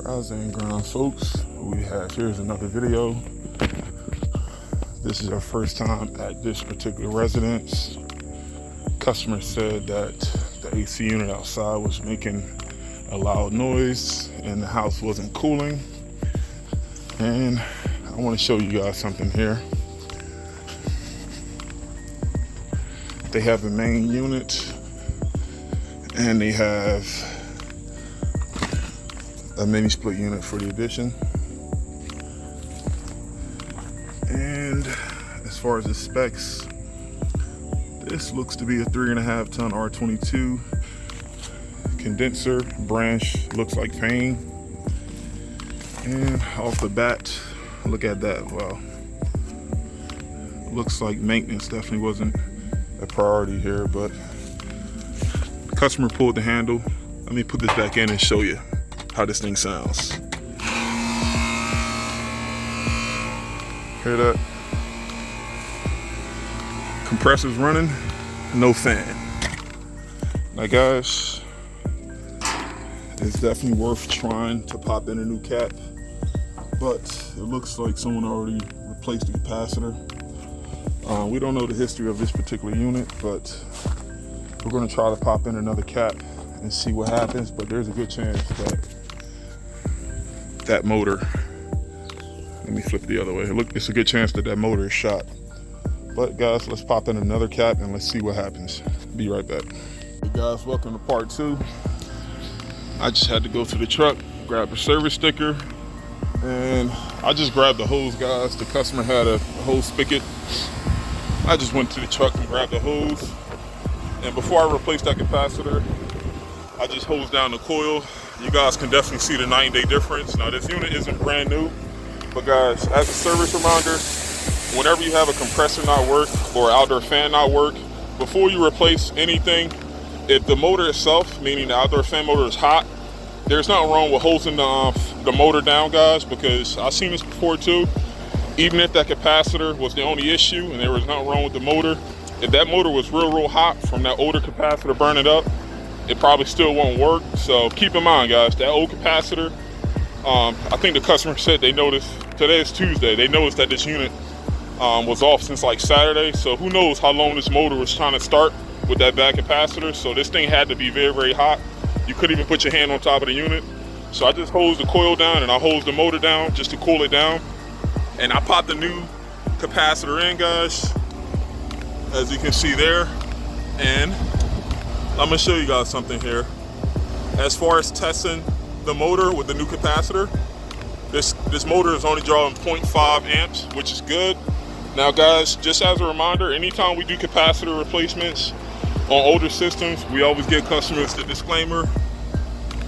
Rise and grind, folks. Here's another video. This is our first time at this particular residence. Customer said that the AC unit outside was making a loud noise and the house wasn't cooling. And I want to show you guys something here. They have the main unit and they have a mini split unit for the addition. And as far as the specs, this looks to be a 3.5 ton R22 condenser branch, looks like pane. And off the bat, look at that. Wow, looks like maintenance definitely wasn't a priority here, but the customer pulled the handle. Let me put this back in and show you how this thing sounds. Hear that? Compressor's running, no fan. Now guys, it's definitely worth trying to pop in a new cap, but it looks like someone already replaced the capacitor. We don't know the history of this particular unit, but we're gonna try to pop in another cap and see what happens, but there's a good chance that motor, let me flip it the other way. Look, it's a good chance that motor is shot. But guys, let's pop in another cap and let's see what happens. Be right back. Hey guys, welcome to part 2. I just had to go to the truck, grab a service sticker, and I just grabbed the hose, guys. The customer had a hose spigot. I just went to the truck and grabbed the hose. And before I replaced that capacitor, I just hosed down the coil. You guys can definitely see the 9-day difference. Now this unit isn't brand new, but guys, as a service reminder, whenever you have a compressor not work or outdoor fan not work, before you replace anything, if the motor itself, meaning the outdoor fan motor, is hot, there's nothing wrong with hosing the motor down, guys, because I've seen this before too. Even if that capacitor was the only issue and there was nothing wrong with the motor, if that motor was real hot from that older capacitor burning up, it probably still won't work. So keep in mind, guys, that old capacitor, I think the customer said they noticed, today is Tuesday, they noticed that this unit was off since like Saturday. So who knows how long this motor was trying to start with that bad capacitor. So this thing had to be very hot. You couldn't even put your hand on top of the unit. So I just hosed the coil down and I hosed the motor down just to cool it down. And I popped the new capacitor in, guys, as you can see there. And I'm gonna show you guys something here. As far as testing the motor with the new capacitor, this motor is only drawing 0.5 amps, which is good. Now guys, just as a reminder, anytime we do capacitor replacements on older systems, we always give customers the disclaimer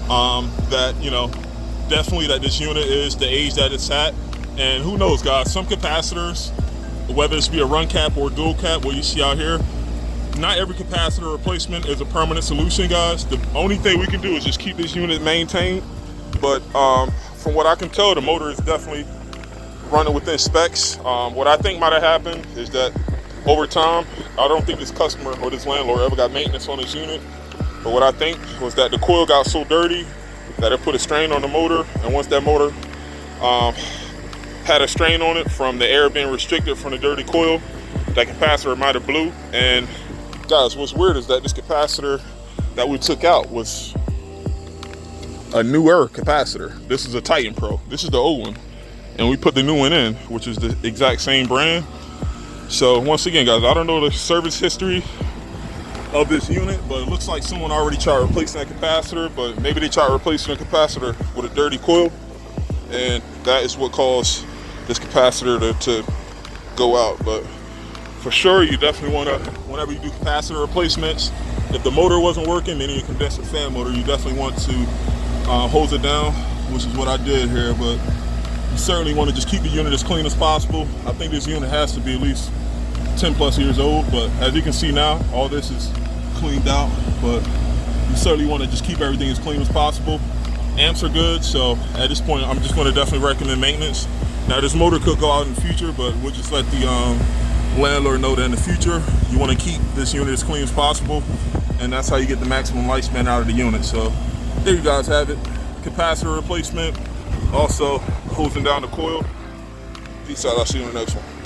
that, you know, definitely that this unit is the age that it's at. And who knows, guys, some capacitors, whether it's be a run cap or dual cap, what you see out here, not every capacitor replacement is a permanent solution, guys. The only thing we can do is just keep this unit maintained. But from what I can tell, the motor is definitely running within specs. What I think might have happened is that over time, I don't think this customer or this landlord ever got maintenance on this unit. But what I think was that the coil got so dirty that it put a strain on the motor. And once that motor had a strain on it from the air being restricted from the dirty coil, that capacitor might have blew. And guys, what's weird is that this capacitor that we took out was a newer capacitor. This is a Titan Pro. This is the old one. And we put the new one in, which is the exact same brand. So once again, guys, I don't know the service history of this unit, but it looks like someone already tried replacing that capacitor, but maybe they tried replacing the capacitor with a dirty coil. And that is what caused this capacitor to go out. But for sure, you definitely want to, whenever you do capacitor replacements, if the motor wasn't working, meaning your condenser fan motor, you definitely want to hose it down, which is what I did here. But you certainly want to just keep the unit as clean as possible. I think this unit has to be at least 10 plus years old, but as you can see now, all this is cleaned out. But you certainly want to just keep everything as clean as possible. Amps are good, so at this point, I'm just going to definitely recommend maintenance. Now, this motor could go out in the future, but we'll just let the landlord know that in the future, you want to keep this unit as clean as possible, and that's how you get the maximum lifespan out of the unit. So there you guys have it. Capacitor replacement Also, hosing down the coil. Peace out. I'll see you in the next one.